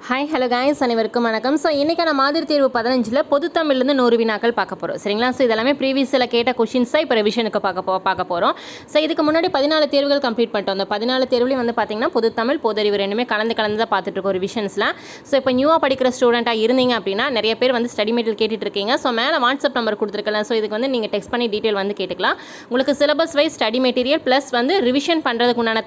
Hi hello guys, அனைவருக்கும் வணக்கம். So இன்றைக்கான மாதிரி தேர்வு 15 பொதுத்தமிழ்லேருந்து 100 வினாக்கள் பார்க்க போகிறோம். சரிங்களா? ஸோ இதெல்லாமே ப்ரீவியஸில் கேட்ட கொஷின்ஸாக இப்போ ரிவிஷனுக்கு பார்க்க போகிறோம். ஸோ இதுக்கு முன்னாடி 14 தேர்வுகள் கம்ப்ளீட் பண்ணிட்டோம். அந்த 14 தேர்வுலையும் வந்து பார்த்திங்கன்னா பொதுத்தமிழ், பொதறிவு ரெண்டுமே கலந்து தான் பார்த்துட்ருக்கோம் ரிவிஷன்ஸில். ஸோ இப்போ நியூவாக படிக்கிற ஸ்டூடெண்ட்டாக இருந்தீங்க அப்படின்னா நிறைய பேர் வந்து ஸ்டடி மெட்டீரியல் கேட்டுட்டு இருக்கீங்க. ஸோ மேலே வாட்ஸ்அப் நம்பர் கொடுத்துருக்கலாம். ஸோ இதுக்கு வந்து நீங்கள் டெக்ஸ்ட் பண்ணி டீட்டெயில் வந்து கேட்டுக்கலாம். உங்களுக்கு syllabus wise study material plus வந்து ரிவிஷன் பண்ணுறதுக்கு உண்டான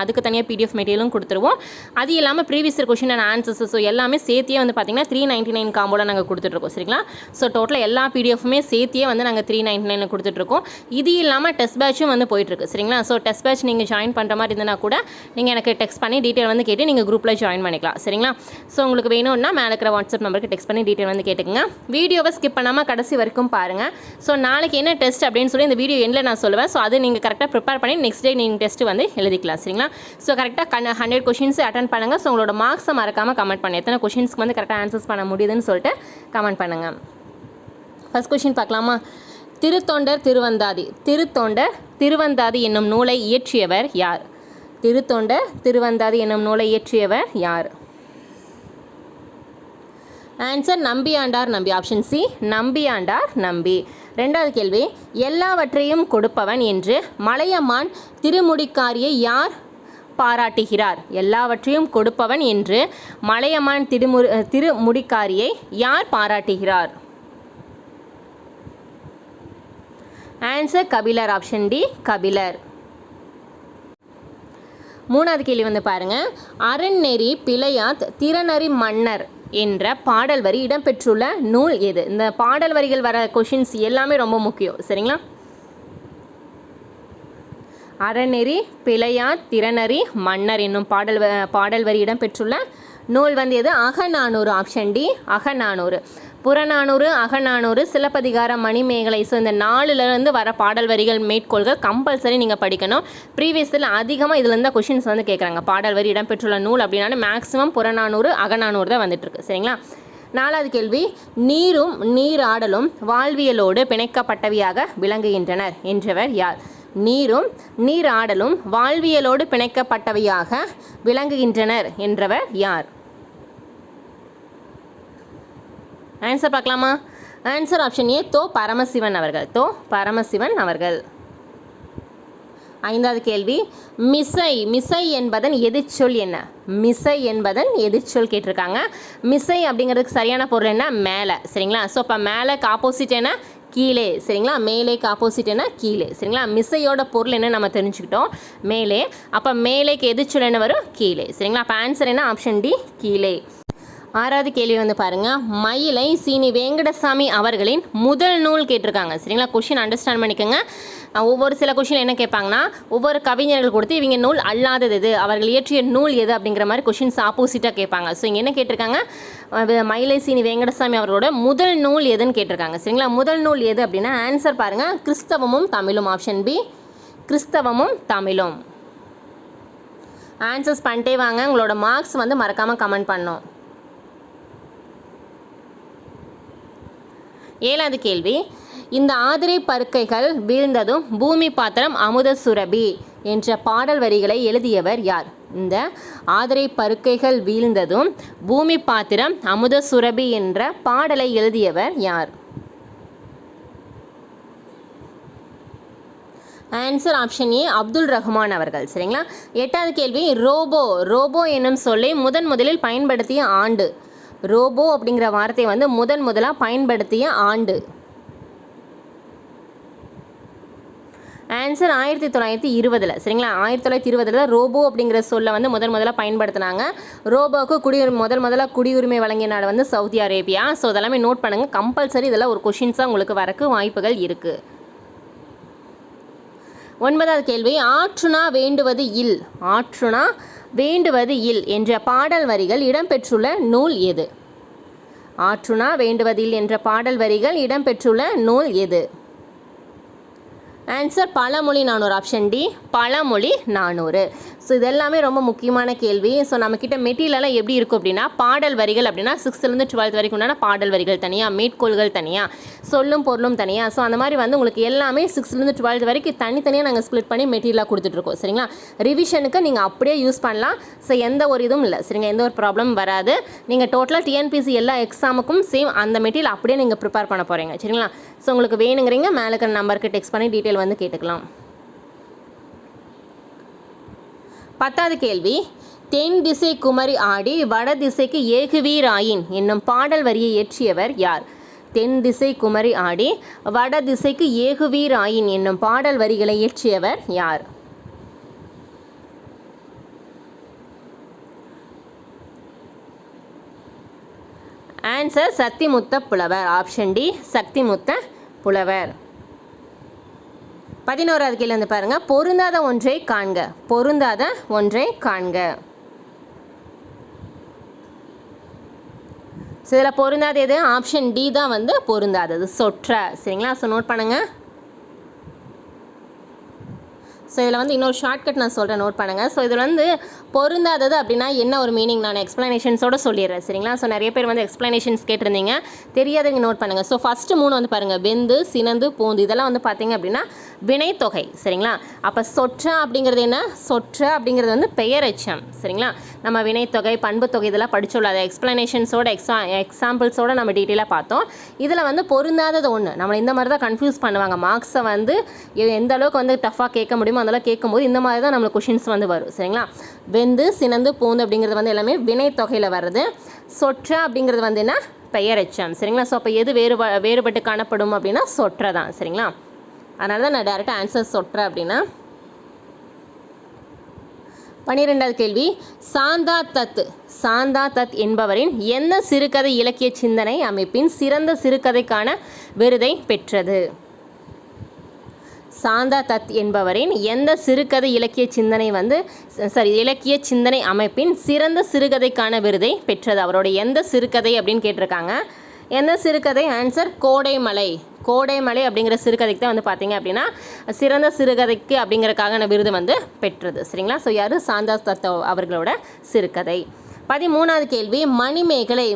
அதுக்கு தனியாக PDF மெட்டீரியலும் கொடுத்துருவோம். அது இல்லாமல் previous question and answers so எல்லாமே சேர்த்தியே வந்து பார்த்தீங்கன்னா 399 காம்போல நாங்கள் கொடுத்துட்ருக்கோம். சரிங்களா? ஸோ டோட்டலாக எல்லா PDFுமே சேர்த்தியே வந்து நாங்கள் 399 கொடுத்துட்ருக்கோம். இது இல்லாமல் டெஸ்ட் பேட்சும் வந்து போயிட்டுருக்கு. சரிங்களா? ஸோ டெஸ்ட் பேட்ச் நீங்கள் ஜாயின் பண்ணுற மாதிரி இருந்தனா கூட நீங்கள் எனக்கு டெக்ஸ்ட் பண்ணி டீட்டெயில் வந்து கேட்டு நீங்கள் குரூப்பில் ஜாயின் பண்ணிக்கலாம். சரிங்களா? ஸோ உங்களுக்கு வேணும்னா மேலே இருக்கிற வாட்ஸ்அப் நம்பருக்கு டெக்ஸ்ட் பண்ணி டீட்டெயில் வந்து கேட்டுக்கங்க. வீடியோவை ஸ்கிப் பண்ணாமல் கடைசி வரைக்கும் பாருங்கள். ஸோ நாளைக்கு என்ன டெஸ்ட் அப்படின்னு சொல்லி இந்த வீடியோ எண்டில் நான் சொல்லுவேன். ஸோ அது நீங்கள் கரெக்டாக ப்ரிப்பேர் பண்ணி நெக்ஸ்ட் டே நீங்கள் டெஸ்ட் வந்து எழுதிக்கலாம். சரிங்களா? ஸோ கரெக்டாக 100 கொஷின்ஸ் அட்டன் பண்ணுங்கள். ஸோ உங்களோட மார்க்ஸை மறக்காமல் கமெண்ட் பண்ணி எத்தனை கொஷின்ஸ்க்கு வந்து கரெக்டாக ஆன்சர்ஸ் பண்ண முடியுதுன்னு சொல்லிட்டு கமெண்ட் பண்ணுங்கள். ஃபர்ஸ்ட் கொஷின் பார்க்கலாமா? திருத்தொண்டர் திருவந்தாதி என்னும் நூலை இயற்றியவர் யார்? திருத்தொண்டர் திருவந்தாதி என்னும் நூலை இயற்றியவர் யார்? ஆன்சர் நம்பியாண்டார் நம்பி. ஆப்ஷன் சி நம்பியாண்டார் நம்பி. ரெண்டாவது கேள்வி, எல்லாவற்றையும் கொடுப்பவன் என்று மலையமான் திருமுடிக்காரியை யார் பாராட்டுகிறார்? எல்லாவற்றையும் கொடுப்பவன் என்று மலையமான் திருமுடிக்காரியை யார் பாராட்டுகிறார்? Answer Kapilar. Option D Kapilar. மூணாவது கேள்வி வந்து பாருங்க, அறநெறி பிழையாத் திறனறி மன்னர் என்ற பாடல் வரி இடம்பெற்றுள்ள நூல் எது? இந்த பாடல் வரிகள் வர கொஷின்ஸ் எல்லாமே ரொம்ப முக்கியம். சரிங்களா? அறநெறி பிழையாத் திறனறி மன்னர் என்னும் பாடல் வரி இடம்பெற்றுள்ள நூல் வந்து எது? Akananuru. Option D Akananuru. Purananuru, Akananuru, Silappatikaram, Manimekalai. So இந்த 4லேருந்து வர பாடல் வரிகள் மேற்கோள்கள் கம்பல்சரி நீங்கள் படிக்கணும். ப்ரீவியஸில் அதிகமாக இதுலேருந்து கொஷின்ஸ் வந்து கேட்குறாங்க. பாடல் வரி இடம்பெற்றுள்ள நூல் அப்படின்னா மேக்ஸிமம் புறநானூறு, அகநானூறு தான் வந்துட்டுருக்கு. சரிங்களா? நாலாவது கேள்வி, நீரும் நீராடலும் வாழ்வியலோடு பிணைக்கப்பட்டவையாக விளங்குகின்றனர் என்றவர் யார்? நீரும் நீராடலும் வாழ்வியலோடு பிணைக்கப்பட்டவையாக விளங்குகின்றனர் என்றவர் யார்? ஆன்சர் பார்க்கலாமா? ஆன்சர் ஆப்ஷன் ஏ பரமசிவன் அவர்கள். ஐந்தாவது கேள்வி, மிசை என்பதன் எதிர்ச்சொல் என்ன? மிசை என்பதன் எதிர்ச்சொல் கேட்டிருக்காங்க. மிசை அப்படிங்கிறதுக்கு சரியான பொருள் என்ன? மேலே. சரிங்களா? ஸோ இப்போ மேலேக்கு ஆப்போசிட் என்ன? கீழே. சரிங்களா? மேலேக்கு ஆப்போசிட் என்ன? கீழே. சரிங்களா? மிசையோட பொருள் என்ன நம்ம தெரிஞ்சுக்கிட்டோம்? மேலே. அப்போ மேலேக்கு எதிர்ச்சொல் என்ன வரும்? கீழே. சரிங்களா? அப்போ ஆன்சர் என்ன? ஆப்ஷன் டி கீழே. ஆறாவது கேள்வி வந்து பாருங்கள், மயிலை சீனி வெங்கடசாமி அவர்களின் முதல் நூல் கேட்டிருக்காங்க. சரிங்களா? கொஷின் அண்டர்ஸ்டாண்ட் பண்ணிக்கோங்க. ஒவ்வொரு சில கொஷின் என்ன கேட்பாங்கன்னா, ஒவ்வொரு கவிஞர்கள் கொடுத்து இவங்க நூல் அல்லாதது எது, அவர்கள் இயற்றிய நூல் எது அப்படிங்கிற மாதிரி கொஷின்ஸ் ஆப்போசிட்டாக கேட்பாங்க. ஸோ இங்கே என்ன கேட்டிருக்காங்க? மயிலை சீனி வெங்கடசாமி அவர்களோட முதல் நூல் எதுன்னு கேட்டிருக்காங்க. சரிங்களா? முதல் நூல் எது அப்படின்னா ஆன்சர் பாருங்கள், கிறிஸ்தவமும் தமிழும். ஆப்ஷன் பி கிறிஸ்தவமும் தமிழும். ஆன்சர்ஸ் பண்ணிட்டே வாங்க. உங்களோட மார்க்ஸ் வந்து மறக்காமல் கமெண்ட் பண்ணோம். ஏழாவது கேள்வி, இந்த ஆதிரை பருக்கைகள் வீழ்ந்ததும் பூமி பாத்திரம் அமுத சுரபி என்ற பாடல் வரிகளை எழுதியவர் யார்? இந்த ஆதிரை பருக்கைகள் வீழ்ந்ததும் பூமி பாத்திரம் அமுத சுரபி என்ற பாடலை எழுதியவர் யார்? ஆன்சர் ஆப்ஷன் ஏ அப்துல் ரஹ்மான் அவர்கள். சரிங்களா? எட்டாவது கேள்வி, ரோபோ என்னும் சொல்லை முதலில் பயன்படுத்திய ஆண்டு? ரோபோ அப்படிங்கிற வார்த்தையை வந்து முதலாக பயன்படுத்திய ஆண்டு? ஆன்சர் 1920. சரிங்களா? 1920 தான் ரோபோ அப்படிங்கிற சொல்லை வந்து முதலாக பயன்படுத்தினாங்க. ரோபோவுக்கு முதலாக குடியுரிமை வழங்கிய நாடு வந்து சவுதி அரேபியா. ஸோ இதெல்லாமே நோட் பண்ணுங்கள். கம்பல்சரி இதெல்லாம் ஒரு கொஷின்ஸாக உங்களுக்கு வரக்கு வாய்ப்புகள் இருக்குது. ஒன்பதாவது கேள்வி, ஆற்றுணா வேண்டுவது இல் என்ற பாடல் வரிகள் இடம்பெற்றுள்ள நூல் எது? ஆற்றுணா வேண்டுவது இல் என்ற பாடல் வரிகள் இடம்பெற்றுள்ள நூல் எது? ஆன்சர் பழமொழி 400. ஆப்ஷன் டி பழமொழி 400. ஸோ இது எல்லாமே ரொம்ப முக்கியமான கேள்வி. ஸோ நம்மக்கிட்ட மெட்டீரியலாம் எப்படி இருக்கும் அப்படின்னா, பாடல் வரிகள் அப்படின்னா 6th to 12th வரைக்கும் உண்டான பாடல் வரிகள் தனியாக, மேற்கோள்கள் தனியாக, சொல்லும் பொருளும் தனியாக. ஸோ அந்த மாதிரி வந்து உங்களுக்கு எல்லாமே 6th to 12th வரைக்கும் தனித்தனியாக நாங்கள் ஸ்ப்ளிட் பண்ணி மெட்டீரியலாக கொடுத்துட்ருக்கோம். சரிங்களா? ரிவிஷனுக்கு நீங்கள் அப்படியே யூஸ் பண்ணலாம். ஸோ எந்த ஒரு இதுவும் இல்லை. சரிங்க, எந்த ஒரு ப்ராப்ளம் வராது. நீங்கள் டோட்டலாக டிஎன்பிசி எல்லா எக்ஸாமுக்கும் சேம் அந்த மெட்டீரியல் அப்படியே நீங்கள் ப்ரிப்பேர் பண்ண போகிறீங்க. சரிங்களா? ஸோ உங்களுக்கு வேணுங்கிறீங்க மேலே இருக்கிற நம்பருக்கு டெக்ஸ்ட் பண்ணி டீட்டெயில் வந்து கேட்டுக்கலாம். 10வது கேள்வி, தென் திசை குமரி ஆடி வட திசைக்கு ஏகுவீராயின் என்னும் பாடல் வரியை இயற்றியவர் யார்? தென் திசை குமரி ஆடி வட திசைக்கு ஏகுவீராயின் என்னும் பாடல் வரிகளை இயற்றியவர் யார்? ஆன்சர் சக்திமுத்த புலவர். ஆப்ஷன் டி சக்திமுத்த புலவர். 11வது கேள்வி வந்து பாருங்க, பொருந்தாத ஒன்றை காண்க. பொருந்தாத ஒன்றை காண்க. ஸோ இதில் பொருந்தாத எது? ஆப்ஷன் டி தான் வந்து பொருந்தாதது, சொற்ற. சரிங்களா? ஸோ நோட் பண்ணுங்க. ஸோ இதில் வந்து இன்னொரு ஷார்ட்கட் நான் சொல்கிறேன், நோட் பண்ணுங்கள். ஸோ இதில் வந்து பொருந்தாதது அப்படின்னா என்ன ஒரு மீனிங் நான் எக்ஸ்ப்ளனேஷன்ஸோடு சொல்லிடுறேன். சரிங்களா? ஸோ நிறைய பேர் வந்து எக்ஸ்ப்ளனேஷன்ஸ் கேட்டிருந்தீங்க, தெரியாதவங்க நோட் பண்ணுங்கள். ஸோ ஃபஸ்ட்டு 3 வந்து பாருங்கள், வெந்து சினந்து பூந்து, இதெல்லாம் வந்து பார்த்தீங்க அப்படின்னா வினைத்தொகை. சரிங்களா? அப்போ சொற்ற அப்படிங்கிறது என்ன? சொற்ற அப்படிங்கிறது வந்து பெயரெச்சம். சரிங்களா? நம்ம வினைத்தொகை, பண்புத்தொகை இதெல்லாம் படிச்சோம்ல, அதை எக்ஸ்ப்ளனேஷன்ஸோட எக்ஸாம்பிள்ஸோடு நம்ம டீட்டெயிலாக பார்த்தோம். இதில் வந்து பொருந்தாதது ஒன்று, நம்மளை இந்த மாதிரி தான் கன்ஃபியூஸ் பண்ணுவாங்க. மார்க்ஸை வந்து எந்த அளவுக்கு வந்து டஃப்பாக கேட்க முடியுமோ அதெல்லாம் கேட்கும்போது இந்த மாதிரி தான் நம்மளுக்கு கொஷின்ஸ் வந்து வரும். சரிங்களா? வெந்து சினந்து பூந்து அப்படிங்கிறது வந்து எல்லாமே வினைத்தொகையில் வருது. சொற்ற அப்படிங்கிறது வந்து என்ன? பெயரெச்சம். சரிங்களா? ஸோ அப்போ எது வேறுபட்டு காணப்படும் அப்படின்னா சொற்ற தான். சரிங்களா? அதனால தான் நான் டேரெக்டாக ஆன்சர் சொற்ற அப்படின்னா. 12வது கேள்வி, சாந்தா தத் என்பவரின் எந்த சிறுகதை இலக்கிய சிந்தனை அமைப்பின் சிறந்த சிறுகதைக்கான விருதை பெற்றது? சாந்தா தத் என்பவரின் எந்த சிறுகதை இலக்கிய சிந்தனை அமைப்பின் சிறந்த சிறுகதைக்கான விருதை பெற்றது? அவரோட எந்த சிறுகதை அப்படின்னு கேட்டிருக்காங்க. எந்த சிறுகதை? ஆன்சர் கோடைமலை. கோடைமலை அப்படிங்கிற சிறுகதைக்கு தான் வந்து பார்த்தீங்க அப்படின்னா சிறந்த சிறுகதைக்கு அப்படிங்கிறக்கான விருது வந்து பெற்றது. சரிங்களா? ஸோ யார்? சாந்தா தத் அவர்களோட சிறுகதை. 13வது கேள்வி, மணிமேகலை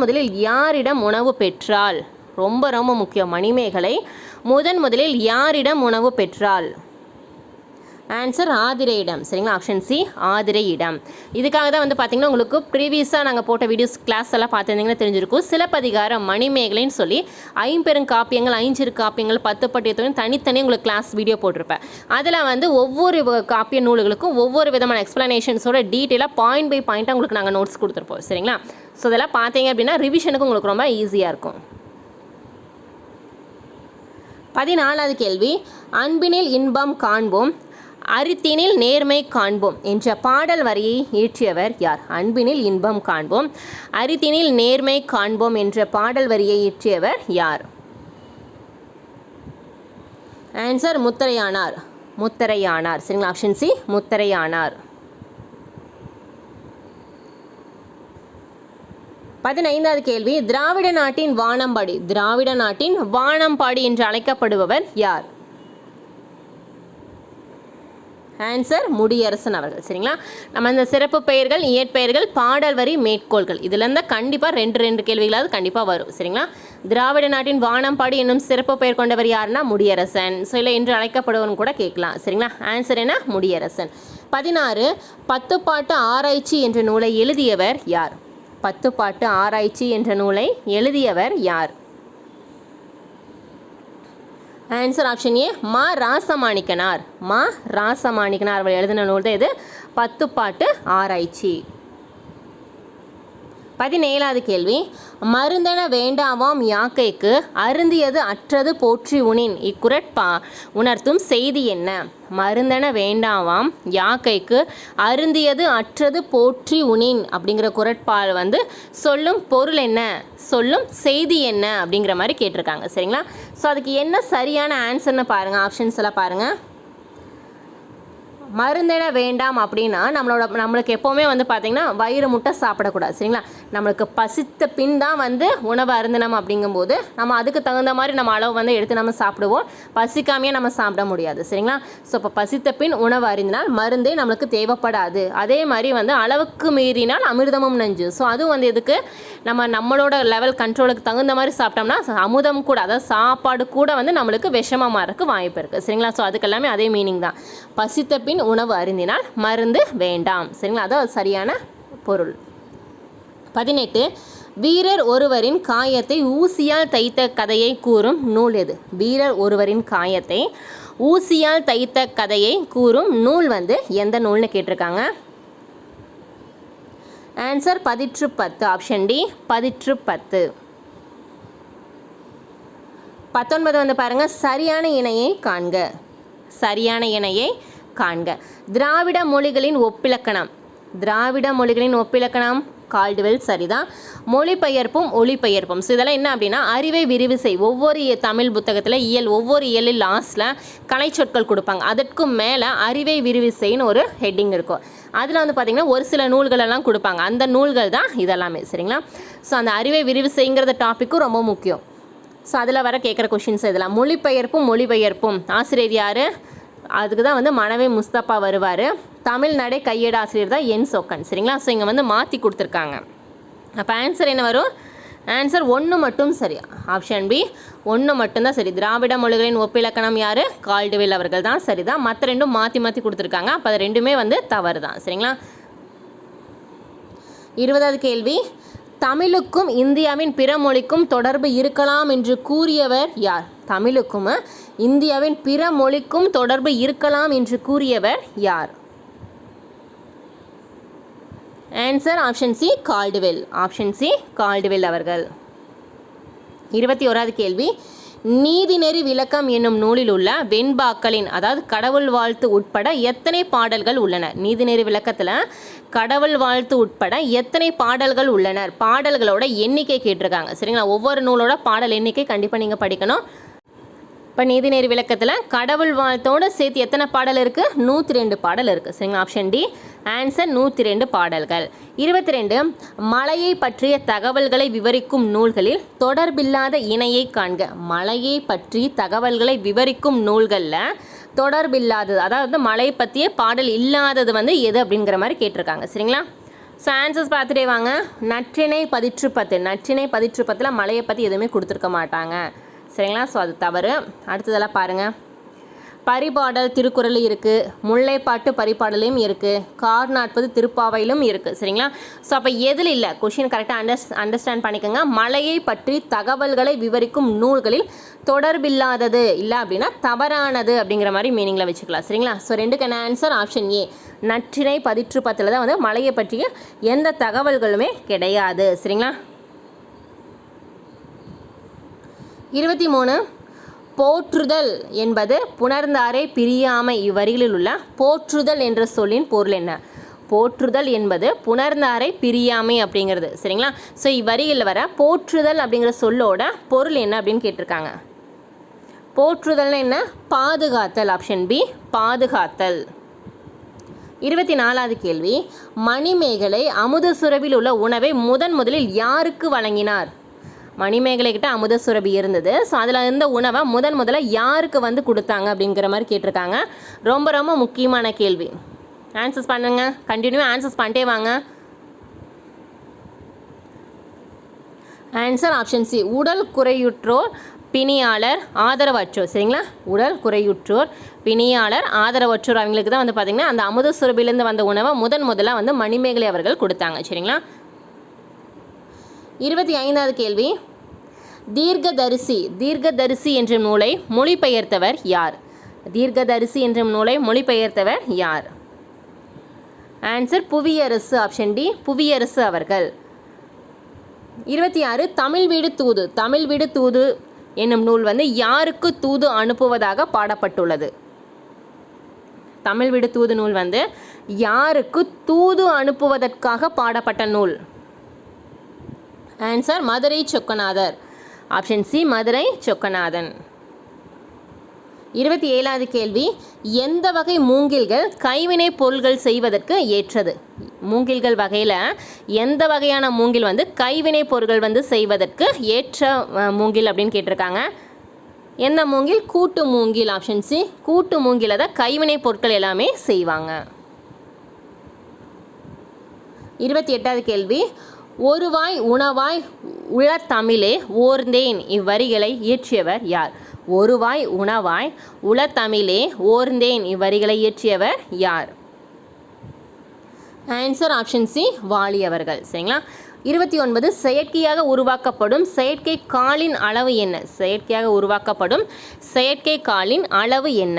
முதலில் யாரிடம் உணவு பெற்றாள்? ரொம்ப ரொம்ப முக்கியம். மணிமேகலை முதலில் யாரிடம் உணவு பெற்றாள்? ஆன்சர் ஆதிரையிடம். சரிங்களா? ஆப்ஷன் சி ஆதிரையிடம். இதுக்காக தான் வந்து பார்த்திங்கன்னா உங்களுக்கு ப்ரீவியஸாக நாங்கள் போட்ட வீடியோஸ் கிளாஸ் எல்லாம் பார்த்துருந்தீங்கன்னா தெரிஞ்சிருக்கும். சிலப்பதிகாரம், மணிமேகலைன்னு சொல்லி 5 காப்பியங்கள், 5 காப்பியங்கள், 10 பட்டியத்துடன் தனித்தனி உங்களுக்கு கிளாஸ் வீடியோ போட்டிருப்பேன். அதில் வந்து ஒவ்வொரு காப்பிய நூல்களுக்கும் ஒவ்வொரு விதமான எக்ஸ்ப்ளனேஷன்ஸோட டீட்டெயிலாக பாயிண்ட் பை பாயிண்ட்டாக உங்களுக்கு நாங்கள் நோட்ஸ் கொடுத்துருப்போம். சரிங்களா? ஸோ இதெல்லாம் பார்த்தீங்க அப்படின்னா ரிவிஷனுக்கு உங்களுக்கு ரொம்ப ஈஸியாக இருக்கும். 14வது கேள்வி, அன்பினில் இன்பம் காண்போம் அரித்தினில் நேர்மை காண்போம் என்ற பாடல் வரியை இயற்றியவர் யார்? அன்பினில் இன்பம் காண்போம் அரித்தினில் நேர்மை காண்போம் என்ற பாடல் வரியை இயற்றியவர் யார்? ஆன்சர் முத்தரையானார். சரிங்களா? Option C முத்தரையானார். 15வது கேள்வி, திராவிட நாட்டின் வானம்பாடி என்று அழைக்கப்படுபவர் யார்? ஆன்சர் முடியரசன் அவர்கள். சரிங்களா? நம்ம இந்த சிறப்பு பெயர்கள், இயற்பெயர்கள், பாடல் வரி, மேற்கோள்கள் இதுலேருந்து கண்டிப்பாக ரெண்டு கேள்விகளாவது கண்டிப்பாக வரும். சரிங்களா? திராவிட நாட்டின் வானம்பாடி என்னும் சிறப்பு பெயர் கொண்டவர் யாருன்னா முடியரசன். ஸோ இல்லை என்று அழைக்கப்படுவன் கூட கேட்கலாம். சரிங்களா? ஆன்சர் என்ன? முடியரசன். 16 பத்துப்பாட்டு ஆராய்ச்சி என்ற நூலை எழுதியவர் யார்? பத்துப்பாட்டு ஆராய்ச்சி என்ற நூலை எழுதியவர் யார்? Answer option A Rasamanikkanar. Rasamanikkanar அவர் எழுதின நூல் தான் இது பத்துப்பாட்டு ஆராய்ச்சி. 17வது கேள்வி, மருந்தென வேண்டாவாம் யாக்கைக்கு அருந்தியது அற்றது போற்றி உணின் இக்குறட்பா உணர்த்தும் செய்தி என்ன? மருந்தென வேண்டாவாம் யாக்கைக்கு அருந்தியது அற்றது போற்றி உணின் அப்படிங்கிற குறட்பால் வந்து சொல்லும் பொருள் என்ன, சொல்லும் செய்தி என்ன அப்படிங்கிற மாதிரி கேட்டிருக்காங்க. சரிங்களா? ஸோ அதுக்கு என்ன சரியான ஆன்சர்னு பாருங்கள். ஆப்ஷன்ஸ் எல்லாம் பாருங்கள். மருந்தென வேண்டாம் அப்படின்னா நம்மளுக்கு எப்போவுமே வந்து பார்த்திங்கன்னா வயிறு முட்டை சாப்பிடக்கூடாது சரிங்களா. நம்மளுக்கு பசித்த பின் தான் வந்து உணவு அருந்தினம் அப்படிங்கும்போது நம்ம அதுக்கு தகுந்த மாதிரி நம்ம அளவு வந்து எடுத்து நம்ம சாப்பிடுவோம். பசிக்காமையே நம்ம சாப்பிட முடியாது சரிங்களா. ஸோ இப்போ பசித்த பின் உணவு அருந்தினால் மருந்தே நம்மளுக்கு தேவைப்படாது. அதே மாதிரி வந்து அளவுக்கு மீறினால் அமிர்தமும் நஞ்சு. ஸோ அதுவும் வந்து எதுக்கு நம்மளோட லெவல் கண்ட்ரோலுக்கு தகுந்த மாதிரி சாப்பிட்டோம்னா அமுதம் கூட, அதாவது சாப்பாடு கூட வந்து நம்மளுக்கு விஷமாக மாறக்கு வாய்ப்பு இருக்குது சரிங்களா. ஸோ அதுக்கு எல்லாமே அதே மீனிங் தான். பசித்த பின் உணவு அருந்தினால் மருந்து வேண்டாம் சரிங்களா. அதாவது சரியான பொருள். 18 வீரர் ஒருவரின் காயத்தை ஊசியால் தைத்த கதையை கூறும் நூல் எது? வீரர் ஒருவரின் காயத்தை ஊசியால் தைத்த கதையை கூறும் நூல் வந்து எந்த நூல்னு கேட்டிருக்காங்க. Answer 10 option D 10. 19 வந்து பாருங்க, சரியான இணையை காண்க. சரியான இணையை காண்க. திராவிட மொழிகளின் ஒப்பிலக்கணம். திராவிட மொழிகளின் ஒப்பிலக்கணம் கால்டுவெல் சரிதான். மொழிபெயர்ப்பும் ஒளிபெயர்ப்பும். ஸோ இதெல்லாம் என்ன அப்படின்னா அறிவை விரிவு செய். ஒவ்வொரு தமிழ் புத்தகத்தில் ஒவ்வொரு இயலில் லாஸ்ட்டில் கலை சொற்கள் கொடுப்பாங்க. அதற்கும் மேலே அறிவை விரிவு செய்ன்னு ஒரு ஹெட்டிங் இருக்கும். அதில் வந்து பார்த்திங்கன்னா ஒரு சில நூல்களெல்லாம் கொடுப்பாங்க. அந்த நூல்கள் தான் இதெல்லாமே சரிங்களா. ஸோ அந்த அறிவை விரிவு செய்ங்கிற டாப்பிக்கும் ரொம்ப முக்கியம். ஸோ அதில் வர கேட்குற கொஷின்ஸ் இதெல்லாம். மொழிபெயர்ப்பும் ஆசிரியர் யார்? அதுக்கு தான் வந்து மனவே முஸ்தபா வருவார். தமிழ் நடை கையேடு ஆசிரியர் தான் என் சொக்கன் சரிங்களா. ஸோ இங்கே வந்து மாற்றி கொடுத்துருக்காங்க. அப்போ ஆன்சர் என்ன வரும்? ஆன்சர் 1 மட்டும் சரி. ஆப்ஷன் பி 1 மட்டும்தான் சரி. திராவிட மொழிகளின் ஒப்பிலக்கணம் யார்? கால்டுவெல் அவர்கள் தான் சரிதான். மற்ற ரெண்டும் மாற்றி கொடுத்துருக்காங்க. அப்போ அது ரெண்டுமே வந்து தவறு தான் சரிங்களா. 20வது கேள்வி, தமிழுக்கும் இந்தியாவின் பிற மொழிக்கும் தொடர்பு இருக்கலாம் என்று கூறியவர் யார்? தமிழுக்கும் இந்தியாவின் பிற மொழிக்கும் தொடர்பு இருக்கலாம் என்று கூறியவர் யார்? Answer option C Caldwell. Option C Caldwell அவர்கள். 21வது கேள்வி, நீதிநெறி விளக்கம் என்னும் நூலில் உள்ள வெண்பாக்களின், அதாவது கடவுள் வாழ்த்து உட்பட எத்தனை பாடல்கள் உள்ளன? நீதிநெறி விளக்கத்தில் கடவுள் வாழ்த்து உட்பட எத்தனை பாடல்கள் உள்ளனர்? பாடல்களோட எண்ணிக்கை கேட்டிருக்காங்க சரிங்களா. ஒவ்வொரு நூலோட பாடல் எண்ணிக்கை கண்டிப்பாக நீங்கள் படிக்கணும். இப்போ நீதிநெறி விளக்கத்தில் கடவுள் வாழ்த்தோடு சேர்த்து எத்தனை பாடல் இருக்குது? 102 பாடல் இருக்குது சரிங்களா. ஆப்ஷன் டி ஆன்சர் 102 பாடல்கள். 22 மலையை பற்றிய தகவல்களை விவரிக்கும் நூல்களில் தொடர்பில்லாத இணையை காண்க. மலையை பற்றி தகவல்களை விவரிக்கும் நூல்களில் தொடர்பில்லாதது, அதாவது மலை பற்றிய பாடல் இல்லாதது வந்து எது அப்படிங்கிற மாதிரி கேட்டிருக்காங்க சரிங்களா. ஸோ ஆன்சர்ஸ் பார்த்துட்டே வாங்க. நற்றிணை 10. நற்றிணை 10 மலையை பற்றி எதுவுமே கொடுத்துருக்க மாட்டாங்க சரிங்களா. ஸோ அது தவறு. அடுத்ததெல்லாம் பாருங்கள். பரிபாடல் திருக்குறள் இருக்குது, முல்லைப்பாட்டு பரிபாடலையும் இருக்குது, கார் 40 திருப்பாவையிலும் இருக்குது சரிங்களா. ஸோ அப்போ எதில் இல்லை? கொஷின் கரெக்டாக அண்டர்ஸ்டாண்ட் பண்ணிக்கோங்க. மலையை பற்றி தகவல்களை விவரிக்கும் நூல்களில் தொடர்பில்லாதது இல்லை அப்படின்னா தவறானது அப்படிங்கிற மாதிரி மீனிங்கில் வச்சுக்கலாம் சரிங்களா. ஸோ ரெண்டுக்கான ஆன்சர் ஆப்ஷன் ஏ நற்றிணை 10 தான் வந்து மலையை பற்றிய எந்த தகவல்களுமே கிடையாது சரிங்களா. 23 போற்றுதல் என்பது புணர்ந்தாரை பிரியாமை. இவ்வரிகளில் உள்ள போற்றுதல் என்ற சொல்லின் பொருள் என்ன? போற்றுதல் என்பது புணர்ந்தாரை பிரியாமை அப்படிங்கிறது சரிங்களா. ஸோ இவ்வரிகளில் வர போற்றுதல் அப்படிங்கிற சொல்லோட பொருள் என்ன அப்படின்னு கேட்டிருக்காங்க. போற்றுதல்னு என்ன? பாதுகாத்தல். ஆப்ஷன் பி பாதுகாத்தல். 24வது கேள்வி, மணிமேகலை அமுத சுரபில் உள்ள உணவை முதலில் யாருக்கு வழங்கினார்? மணிமேகலை கிட்ட அமுத சுரபி இருந்தது. ஸோ அதில் இருந்த உணவை முதல்ல யாருக்கு வந்து கொடுத்தாங்க அப்படிங்கிற மாதிரி கேட்டிருக்காங்க. ரொம்ப முக்கியமான கேள்வி. ஆன்சர்ஸ் பண்ணுங்க, கண்டினியூ ஆன்சர்ஸ் பண்ணிட்டே வாங்க. ஆன்சர் ஆப்ஷன் சி உடல் குறையுற்றோர் பிணியாளர் ஆதரவற்றோர் சரிங்களா. உடல் குறையுற்றோர் பிணியாளர் ஆதரவற்றோர் அவங்களுக்கு தான் வந்து பார்த்திங்கன்னா அந்த அமுத சுரபிலேருந்து வந்த உணவை முதல்ல வந்து மணிமேகலை அவர்கள் கொடுத்தாங்க சரிங்களா. 25வது கேள்வி, தீர்க்கதரிசி என்ற நூலை மொழிபெயர்த்தவர் யார்? தீர்க்கதரிசி என்ற நூலை மொழிபெயர்த்தவர் யார்? Answer Puviyarasu. Option D Puviyarasu அவர்கள். 26 தமிழ் வீடு தூது என்னும் நூல் வந்து யாருக்கு தூது அனுப்புவதாக பாடப்பட்டுள்ளது? தமிழ் வீடு தூது நூல் வந்து யாருக்கு தூது அனுப்புவதற்காக பாடப்பட்ட நூல்? Answer Madurai Chokkanathar. Option C Madurai Chokkanathan. 27வது கேள்வி, எந்த வகை மூங்கில்கள் கைவினை பொருள்கள் செய்வதற்கு ஏற்றது? மூங்கில்கள் வகையில் எந்த வகையான மூங்கில் வந்து கைவினை பொருட்கள் வந்து செய்வதற்கு ஏற்ற மூங்கில் அப்படின்னு கேட்டிருக்காங்க. எந்த மூங்கில்? கூட்டு மூங்கில். ஆப்ஷன் சி, கூட்டு மூங்கில தான் கைவினை பொருட்கள் எல்லாமே செய்வாங்க. 28வது கேள்வி, ஒருவாய் உணவாய் உள தமிழே ஓர்ந்தேன் இவ்வரிகளை இயற்றியவர் யார்? ஒருவாய் உணவாய் உள தமிழே ஓர்ந்தேன் இவ்வரிகளை இயற்றியவர் யார்? ஆன்சர் ஆப்ஷன் சி, வாலி அவர்கள். சரிங்களா? 29, செயற்கையாக உருவாக்கப்படும் செயற்கை காலின் அளவு என்ன? செயற்கையாக உருவாக்கப்படும் செயற்கை காலின் அளவு என்ன?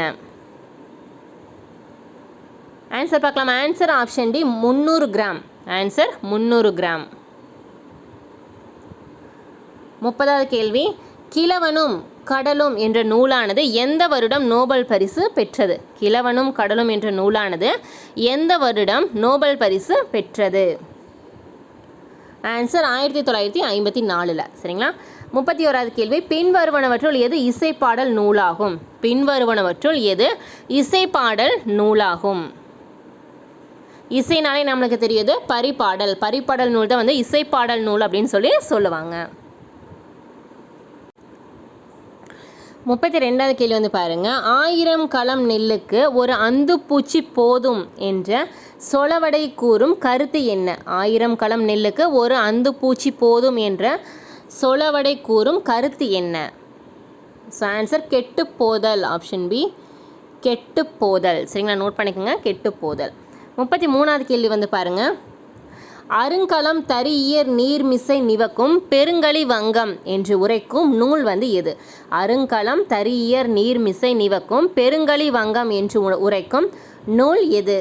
ஆன்சர் பார்க்கலாம். Answer option D, 300 gram. Answer 300 gram. 30வது கேள்வி, கிழவனும் கடலும் என்ற நூலானது எந்த வருடம் நோபல் பரிசு பெற்றது? கிழவனும் கடலும் என்ற நூலானது எந்த வருடம் நோபல் பரிசு பெற்றது? ஆன்சர் 1954. சரிங்களா? 31வது கேள்வி, பின்வருவனவற்றுள் எது இசைப்பாடல் நூலாகும்? பின்வருவனவற்றுள் எது இசைப்பாடல் நூலாகும்? இசைனாலே நம்மளுக்கு தெரியுது பரிபாடல். பரிபாடல் நூல் தான் வந்து இசைப்பாடல் நூல் அப்படின்னு சொல்லுவாங்க. 32வது கேள்வி வந்து பாருங்க, 1000 களம் நெல்லுக்கு ஒரு அந்து பூச்சி போதும் என்ற சொலவடை கூறும் கருத்து என்ன? 1000 களம் நெல்லுக்கு ஒரு அந்து பூச்சி போதும் என்ற சொலவடை கூறும் கருத்து என்ன? ஸோ ஆன்சர் கெட்டுப்போதல். ஆப்ஷன் பி, கெட்டுப்போதல். சரிங்களா? நோட் பண்ணிக்கோங்க, கெட்டுப்போதல். 33வது கேள்வி வந்து பாருங்க, அருங்கலம் தரியர் நீர்மிசை நிவக்கும் பெருங்களி வங்கம் என்று உரைக்கும் நூல் வந்து எது? அருங்கலம் தரியர் நீர்மிசை நிவக்கும் பெருங்களி வங்கம் என்று உரைக்கும் நூல் எது?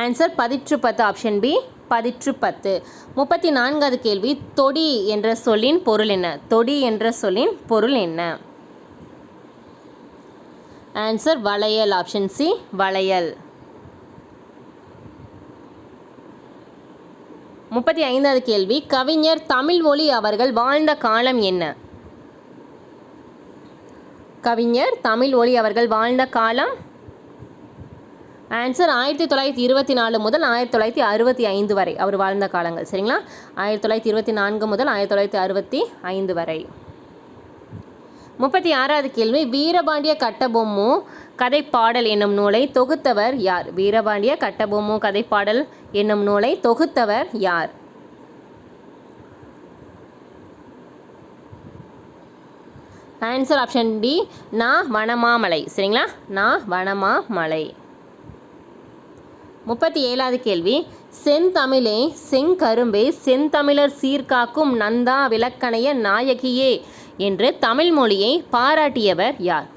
ஆன்சர் 10. Option B, 10. 34வது கேள்வி, தொடி என்ற சொல்லின் பொருள் என்ன? தொடி என்ற சொல்லின் பொருள் என்ன? ஆன்சர் வளையல். ஆப்ஷன் சி, வளையல். 35வது கேள்வி, கவிஞர் தமிழ்மொழி அவர்கள் வாழ்ந்த காலம் என்ன? கவிஞர் தமிழ்மொழி அவர்கள் வாழ்ந்த காலம்? ஆன்சர் 1924 முதல் 1965 வரை அவர் வாழ்ந்த காலங்கள். சரிங்களா? 1924 முதல் 1965 வரை. 36வது கேள்வி, வீரபாண்டிய கட்டபொம்மு கதைப்பாடல் என்னும் நூலை தொகுத்தவர் யார்? வீரபாண்டிய கட்டபொம்மு கதைப்பாடல் என்னும் நூலை தொகுத்தவர் யார்? ஆன்சர் ஆப்ஷன் டி, நா வனமாமலை. சரிங்களா? நா வனமாமலை. 37வது கேள்வி, செந்தமிழே செங்கரும்பே செந்தமிழர் சீர்காக்கும் நந்தா விளக்கணைய நாயகியே என்று தமிழ் மொழியை பாராட்டியவர் யார்?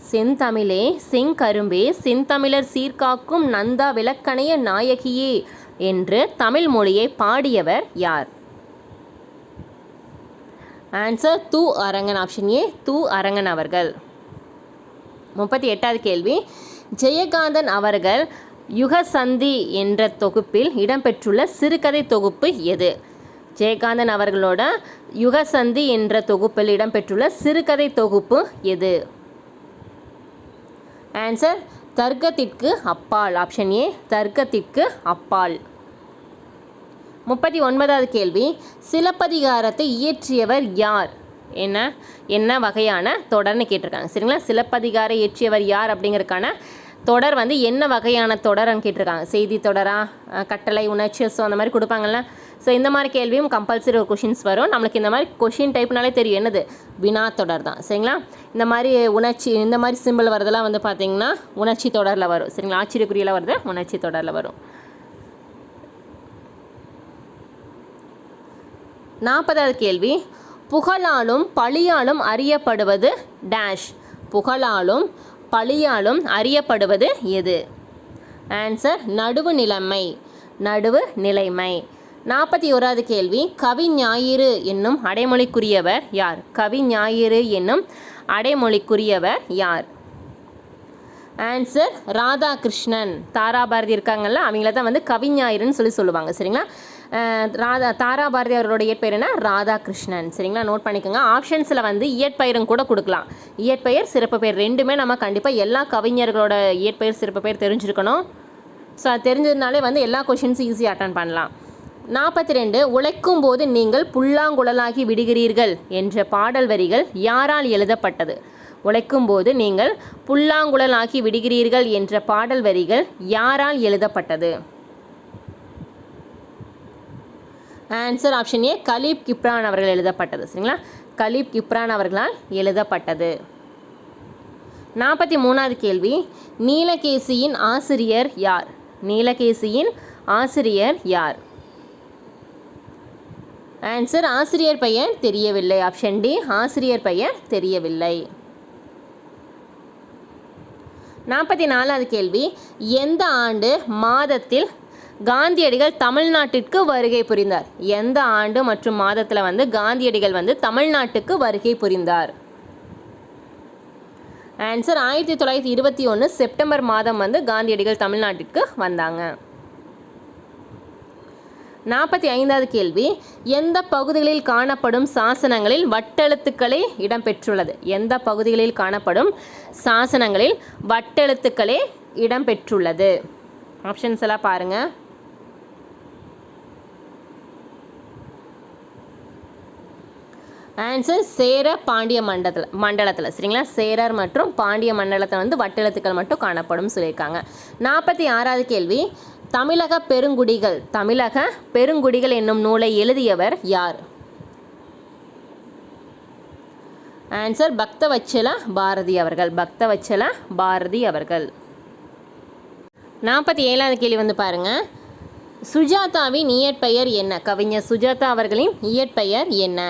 செந்தமிழே செங்கரும்பே செந்தமிழர் சீர்காக்கும் நந்தா விளக்கணைய நாயகியே என்று தமிழ் மொழியை பாடியவர் யார்? ஆன்சர் து. அரங்கன். ஆப்ஷன் ஏ, து. அரங்கன் அவர்கள். 38வது கேள்வி, ஜெயகாந்தன் அவர்கள் யுகசந்தி என்ற தொகுப்பில் இடம்பெற்றுள்ள சிறுகதை தொகுப்பு எது? ஜெயகாந்தன் அவர்களோட யுகசந்தி என்ற தொகுப்பில் இடம்பெற்றுள்ள சிறுகதை தொகுப்பு எது? ஆன்சர் தர்க்கத்திற்கு அப்பால். ஆப்ஷன் ஏ, தர்க்கத்திற்கு அப்பால். 39வது கேள்வி, சிலப்பதிகாரத்தை இயற்றியவர் யார்? என்ன வகையான தொடர்னு கேட்டிருக்காங்க. சரிங்களா? சிலப்பதிகாரம் இயற்றியவர் யார் அப்படிங்கிறதுக்கான தொடர் வந்து என்ன வகையான தொடர்னு கேட்டிருக்காங்க. செய்தி தொடரா, கட்டளை, உணர்ச்சி, ஸோ அந்த மாதிரி கொடுப்பாங்கள்ல. ஸோ இந்த மாதிரி கேள்வியும் கம்பல்சரி ஒரு கொஷின்ஸ் வரும். நம்மளுக்கு இந்த மாதிரி கொஷின் டைப்னாலே தெரியும் என்னது, வினா தொடர் தான். சரிங்களா? இந்த மாதிரி உணர்ச்சி, இந்த மாதிரி சிம்பிள் வரதெல்லாம் வந்து பார்த்திங்கன்னா உணர்ச்சி தொடரில் வரும். சரிங்களா? ஆச்சரியக்குறியில் வருது, உணர்ச்சி தொடரில் வரும். 40வது கேள்வி, புகழாலும் பழியாலும் அறியப்படுவது டேஷ். புகழாலும் பழியாலும் அறியப்படுவது எது? ஆன்சர் நடுவு நிலைமை. நடுவு நிலைமை. 41வது கேள்வி, கவி ஞாயிறு என்னும் அடைமொழிக்குரியவர் யார்? கவி ஞாயிறு என்னும் அடைமொழிக்குரியவர் யார்? ஆன்சர் ராதாகிருஷ்ணன். தாராபாரதி இருக்காங்கல்ல, அவங்கள தான் வந்து கவி ஞாயிறுன்னு சொல்லுவாங்க. சரிங்களா? தாரா பாரதி அவர்களோட இயற்பெயர் என்ன? ராதாகிருஷ்ணன். சரிங்களா, நோட் பண்ணிக்கோங்க. ஆப்ஷன்ஸில் வந்து இயற்பெயரும் கூட கொடுக்கலாம். இயற்பெயர் சிறப்பு பெயர் ரெண்டுமே நம்ம கண்டிப்பாக எல்லா கவிஞர்களோட இயற்பெயர் சிறப்பு பெயர் தெரிஞ்சிருக்கணும். ஸோ அது தெரிஞ்சதுனாலே வந்து எல்லா கொஷின்ஸும் ஈஸியாக அட்டன் பண்ணலாம். 42 உழைக்கும் போது நீங்கள் புல்லாங்குழலாகி விடுகிறீர்கள் என்ற பாடல் வரிகள் யாரால் எழுதப்பட்டது? உழைக்கும் போது நீங்கள் புல்லாங்குழலாகி விடுகிறீர்கள் என்ற பாடல் வரிகள் யாரால் எழுதப்பட்டது? ஆன்சர் ஆப்ஷன் ஏ, கலீப் கிப்ரான் அவர்கள் எழுதப்பட்டது. சரிங்களா, கலீப் கிப்ரான் அவர்களால் எழுதப்பட்டது. 43வது கேள்வி, நீலகேசியின் ஆசிரியர் யார்? நீலகேசியின் ஆசிரியர் யார்? ஆன்சர் ஆசிரியர் பெயர் தெரியவில்லை. ஆப்ஷன் டி, ஆசிரியர் பெயர் தெரியவில்லை. 44வது கேள்வி, எந்த ஆண்டு மாதத்தில் காந்தியடிகள் தமிழ்நாட்டிற்கு வருகை புரிந்தார்? எந்த ஆண்டு மற்றும் மாதத்தில் வந்து காந்தியடிகள் வந்து தமிழ்நாட்டுக்கு வருகை புரிந்தார்? ஆன்சர் 1921 செப்டம்பர் மாதம் வந்து காந்தியடிகள் தமிழ்நாட்டிற்கு வந்தாங்க. 45வது கேள்வி, எந்த பகுதிகளில் காணப்படும் சாசனங்களில் வட்டெழுத்துக்களே இடம்பெற்றுள்ளது? எந்த பகுதிகளில் காணப்படும் சாசனங்களில் வட்டெழுத்துக்களே இடம்பெற்றுள்ளது? ஆப்ஷன்ஸ் எல்லாம் பாருங்கள். ஆன்சர் சேர பாண்டிய மண்டலத்தில். சரிங்களா, சேரர் மற்றும் பாண்டிய மண்டலத்தில் வந்து வட்டெழுத்துக்கள் மட்டும் காணப்படும் சொல்லியிருக்காங்க. 46வது கேள்வி, தமிழக பெருங்குடிகள் என்னும் நூலை எழுதியவர் யார்? ஆன்சர் பக்தவச்சல பாரதி அவர்கள். பக்தவச்சல பாரதி அவர்கள். 47வது கேள்வி வந்து பாருங்க, சுஜாதாவின் இயற்பெயர் என்ன? கவிஞர் சுஜாதா அவர்களின் இயற்பெயர் என்ன?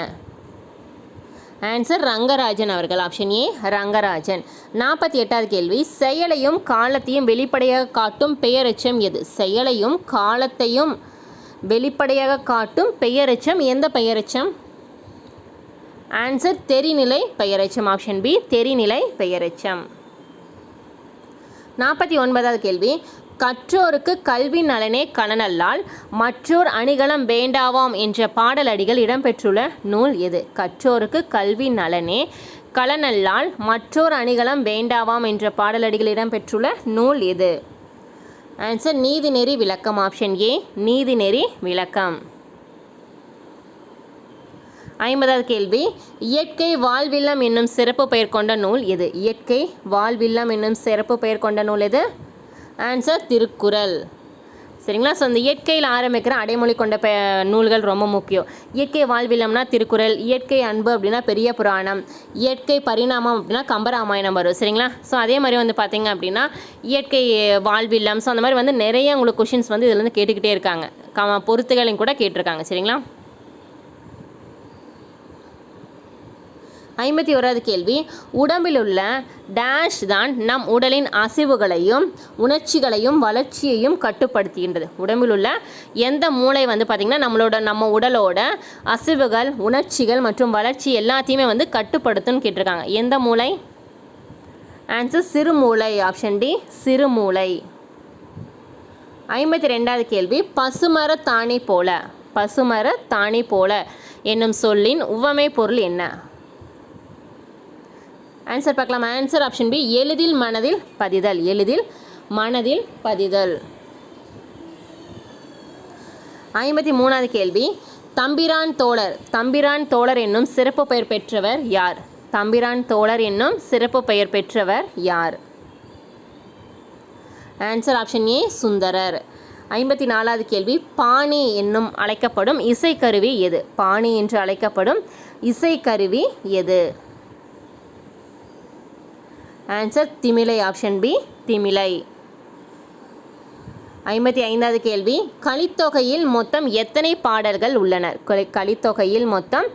ஆன்சர் ரங்கராஜன் அவர்கள். Option A, Rangarajan. 48வது கேள்வி, செயலையும் காலத்தையும் வெளிப்படையாக காட்டும் பெயரெச்சம் எது? செயலையும் காலத்தையும் வெளிப்படையாக காட்டும் பெயரெச்சம் எந்த பெயரெச்சம்? ஆன்சர் தெரிநிலை பெயரெச்சம். ஆப்ஷன் பி, தெரிநிலை பெயரெச்சம். 49வது கேள்வி, கற்றோருக்கு கல்வி நலனே கலனல்லால் மற்றோர் அணிகலம் வேண்டாவாம் என்ற பாடலடிகள் இடம்பெற்றுள்ள நூல் எது? கற்றோருக்கு கல்வி நலனே கலனல்லால் மற்றோர் அணிகலம் வேண்டாவாம் என்ற பாடலடிகள் இடம்பெற்றுள்ள நூல் எது? ஆன்சர் நீதிநெறி விளக்கம். ஆப்ஷன் ஏ, நீதிநெறி விளக்கம். 50வது கேள்வி, இயற்கை வாழ்வில்லம் என்னும் சிறப்பு பெயர் கொண்ட நூல் எது? இயற்கை வாழ்வில்லம் என்னும் சிறப்பு பெயர் கொண்ட நூல் எது? ஆன்சர் திருக்குறள். சரிங்களா, ஸோ இந்த இயற்கையில் ஆரம்பிக்கிற அடைமொழி கொண்ட நூல்கள் ரொம்ப முக்கியம். இயற்கை வாழ்வில்லம்னா திருக்குறள், இயற்கை அன்பு அப்படின்னா பெரிய புராணம், இயற்கை பரிணாமம் அப்படின்னா கம்பராமாயணம் வரும். சரிங்களா, ஸோ அதே மாதிரி வந்து பார்த்திங்க அப்படின்னா இயற்கை வாழ்வில்லம், ஸோ அந்த மாதிரி வந்து நிறைய உங்களுக்கு கொஷின்ஸ் வந்து இதில் வந்து கேட்டுக்கிட்டே இருக்காங்க. பொறுத்துகளையும் கூட கேட்டிருக்காங்க. சரிங்களா. 51வது கேள்வி, உடம்பில் உள்ள டேஷ் தான் நம் உடலின் அசைவுகளையும் உணர்ச்சிகளையும் வளர்ச்சியையும் கட்டுப்படுத்துகின்றது? உடம்பில் உள்ள எந்த மூளை வந்து பார்த்திங்கன்னா நம்ம உடலோட அசைவுகள், உணர்ச்சிகள் மற்றும் வளர்ச்சி எல்லாத்தையுமே வந்து கட்டுப்படுத்துன்னு கேட்டிருக்காங்க. எந்த மூளை? ஆன்சர் சிறுமூளை. ஆப்ஷன் டி, சிறுமூளை. 52வது கேள்வி, பசுமர தாணி போல என்னும் சொல்லின் உவமை பொருள் என்ன? ஆன்சர் பார்க்கலாம். ஆன்சர் ஆப்ஷன் பி, எளிதில் மனதில் பதிதல். எளிதில் மனதில் பதிதல். 53வது கேள்வி, தம்பிரான் தோழர் என்னும் சிறப்பு பெயர் பெற்றவர் யார்? தம்பிரான் தோழர் என்னும் சிறப்பு பெயர் பெற்றவர் யார்? Answer option A, Sundarar. 54வது கேள்வி, பாணி என்னும் அழைக்கப்படும் இசைக்கருவி எது? பாணி என்று அழைக்கப்படும் இசைக்கருவி எது? ஆன்சர் திமிலை. ஆப்ஷன் பி, திமிலை. 55வது கேள்வி, கலித்தொகையில் மொத்தம் எத்தனை பாடல்கள் உள்ளனர்? கலித்தொகையில் மொத்தம்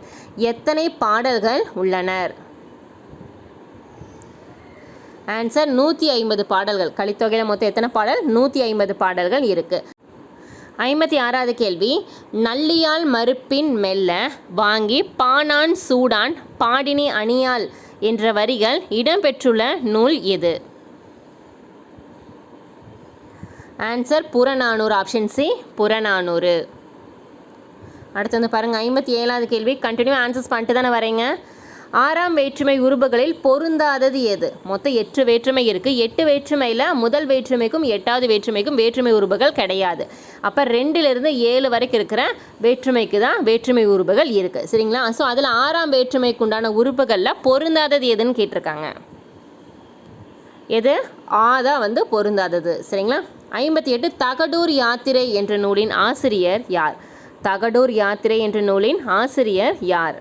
எத்தனை பாடல்கள் உள்ளனர்? ஆன்சர் 150 பாடல்கள். கலித்தொகையில் மொத்தம் எத்தனை பாடல்? 150 பாடல்கள் இருக்குது. 56வது கேள்வி, நல்லியால் மறுப்பின் மெல்ல வாங்கி பானான் சூடான் பாடினி அணியால் என்ற வரிகள் இடம்பெற்றுள்ள நூல் எது? Answer Purananuru. Option C, Purananuru. அடுத்து வந்து பாருங்கள் 57வது கேள்வி. கண்டினியூ ஆன்சர்ஸ் பண்ணிட்டு தானே வரீங்க. 6ஆம் வேற்றுமை உறுப்புகளில் பொருந்தாதது எது? மொத்தம் 8 வேற்றுமை இருக்குது. 8 வேற்றுமையில் முதல் வேற்றுமைக்கும் 8வது வேற்றுமைக்கும் வேற்றுமை உறுப்புகள் கிடையாது. அப்போ 2லிருந்து 7 வரைக்கும் இருக்கிற வேற்றுமைக்கு தான் வேற்றுமை உறுப்புகள் இருக்குது. சரிங்களா? ஸோ அதில் 6ஆம் வேற்றுமைக்கு உண்டான உறுப்புகளில் பொருந்தாதது எதுன்னு கேட்டிருக்காங்க. எது? தான் வந்து பொருந்தாதது. சரிங்களா? 58 தகடூர் யாத்திரை என்ற நூலின் ஆசிரியர் யார்? தகடூர் யாத்திரை என்ற நூலின் ஆசிரியர் யார்?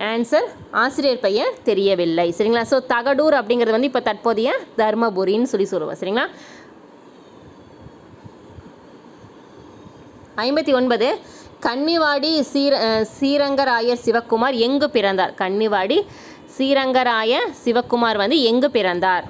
ஆன்சர் ஆசிரியர் பெயர் தெரியவில்லை. சரிங்களா? ஸோ தகடூர் அப்படிங்கிறது வந்து இப்போ தற்போதைய தர்மபுரின்னு சொல்லுவோம். சரிங்களா? 59 கன்னிவாடி ஸ்ரீரங்கராயர் சிவக்குமார் எங்கு பிறந்தார்? கன்னிவாடி ஸ்ரீரங்கராய சிவக்குமார் வந்து எங்கு பிறந்தார்?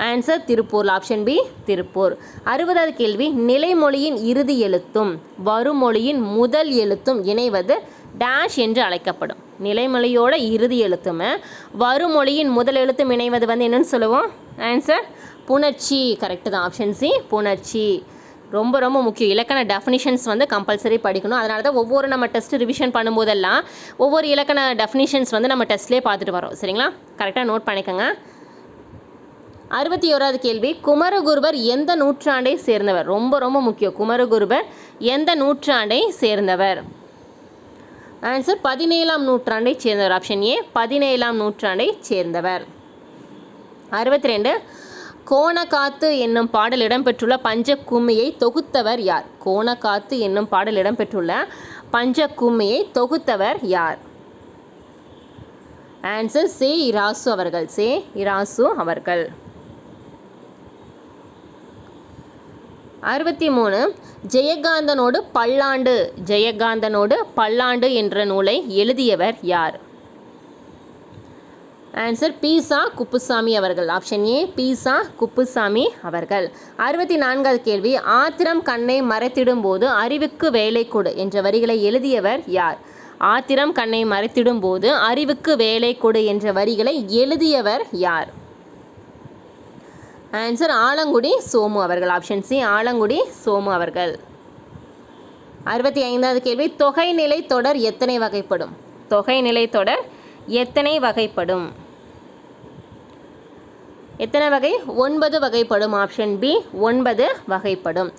Answer Tiruppur. Option B Tiruppur. 60வது கேள்வி. நிலைமொழியின் இறுதி எழுத்தும் வருமொழியின் முதல் எழுத்தும் இணைவது டேஷ் என்று அழைக்கப்படும். நிலைமொழியோட இறுதி எழுத்தும் வருமொழியின் முதல் எழுத்தும் இணைவது வந்து என்னன்னு சொல்லுவோம்? ஆன்சர் புணர்ச்சி. கரெக்டு தான். ஆப்ஷன் சி புணர்ச்சி. ரொம்ப ரொம்ப முக்கியம். இலக்கண டெஃபினிஷன்ஸ் வந்து கம்பல்சரி படிக்கணும். அதனால தான் ஒவ்வொரு நம்ம டெஸ்ட் ரிவிஷன் பண்ணும்போதெல்லாம் ஒவ்வொரு இலக்கண டெஃபினிஷன்ஸ் வந்து நம்ம டெஸ்ட்லேயே பார்த்துட்டு வரோம். சரிங்களா? கரெக்டாக நோட் பண்ணிக்கோங்க. 61வது கேள்வி. குமரகுருபர் எந்த நூற்றாண்டை சேர்ந்தவர்? ரொம்ப ரொம்ப முக்கியம். குமரகுருபர் எந்த நூற்றாண்டை சேர்ந்தவர்? ஆன்சர் 17ஆம் நூற்றாண்டை சேர்ந்தவர். ஆப்ஷன் ஏ 17ஆம் நூற்றாண்டை சேர்ந்தவர். 62 கோணக்காத்து என்னும் பாடல் இடம்பெற்றுள்ள பஞ்சகும்மியை தொகுத்தவர் யார்? கோணக்காத்து என்னும் பாடல் இடம்பெற்றுள்ள பஞ்சகும்மியை தொகுத்தவர் யார்? ஆன்சர் சே இராசு அவர்கள். சே இராசு அவர்கள். 63 ஜெயகாந்தனோடு பல்லாண்டு என்ற நூலை எழுதியவர் யார்? ஆன்சர் பீசா குப்புசாமி அவர்கள். ஆப்ஷன் ஏ பீசா குப்புசாமி அவர்கள். 64வது கேள்வி. ஆத்திரம் கண்ணை மறைத்திடும் போது அறிவுக்கு வேலை கொடு என்ற வரிகளை எழுதியவர் யார்? ஆத்திரம் கண்ணை மறைத்திடும் போது அறிவுக்கு வேலை கொடு என்ற வரிகளை எழுதியவர் யார்? ஆன்சர் ஆலங்குடி சோமு அவர்கள். ஆப்ஷன் சி ஆலங்குடி சோமு அவர்கள். 65வது கேள்வி. தொகைநிலை தொடர் எத்தனை வகைப்படும்? தொகைநிலை தொடர் எத்தனை வகைப்படும்? எத்தனை வகை? 9 வகைப்படும். ஆப்ஷன் பி 9 வகைப்படும்.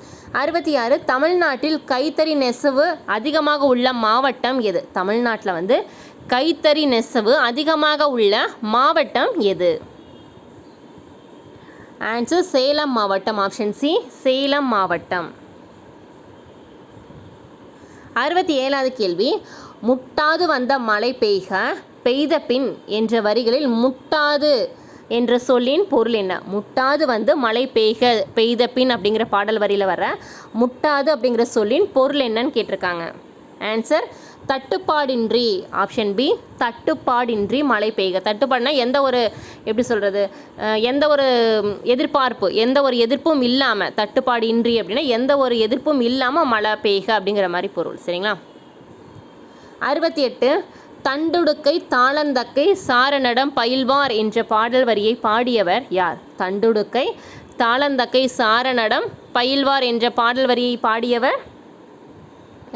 66 தமிழ்நாட்டில் கைத்தறி நெசவு அதிகமாக உள்ள மாவட்டம் எது? தமிழ்நாட்டில் வந்து கைத்தறி நெசவு அதிகமாக உள்ள மாவட்டம் எது? ஆன்சர் சேலம் மாவட்டம். ஆப்ஷன் சி சேலம் மாவட்டம். 67வது கேள்வி. முட்டாது வந்த மழை பெய்த பின் என்ற வரிகளில் முட்டாது என்ற சொல்லின் பொருள் என்ன? முட்டாது வந்து மழை பெய்த பின் அப்படிங்கிற பாடல் வரியில் வர முட்டாது அப்படிங்கிற சொல்லின் பொருள் என்னன்னு கேட்டிருக்காங்க. ஆன்சர் தட்டுப்பாடின்றி. ஆப்ஷன் பி தட்டுப்பாடின்றி மழை பெய்க. தட்டுப்பாடுனா எந்த ஒரு எப்படி சொல்கிறது, எந்த ஒரு எந்த ஒரு எதிர்ப்பும் இல்லாமல், தட்டுப்பாடு இன்றி அப்படின்னா எந்த ஒரு எதிர்ப்பும் இல்லாமல் மழை பெய்க அப்படிங்கிற மாதிரி பொருள். சரிங்களா? 68 தண்டுடுக்கை தாளந்தக்கை சாரணடம் பயில்வார் என்ற பாடல் வரியை பாடியவர் யார்? தண்டுடுக்கை தாளந்தக்கை சாரணடம் பயில்வார் என்ற பாடல் வரியை பாடியவர்?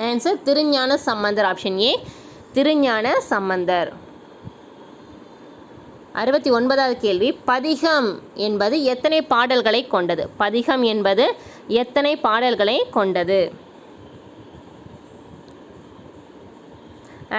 Answer Thirugnana Sambandar. Option A Thirugnana Sambandar. 69வது கேள்வி. பதிகம் என்பது எத்தனை பாடல்களை கொண்டது? பதிகம் என்பது எத்தனை பாடல்களை கொண்டது?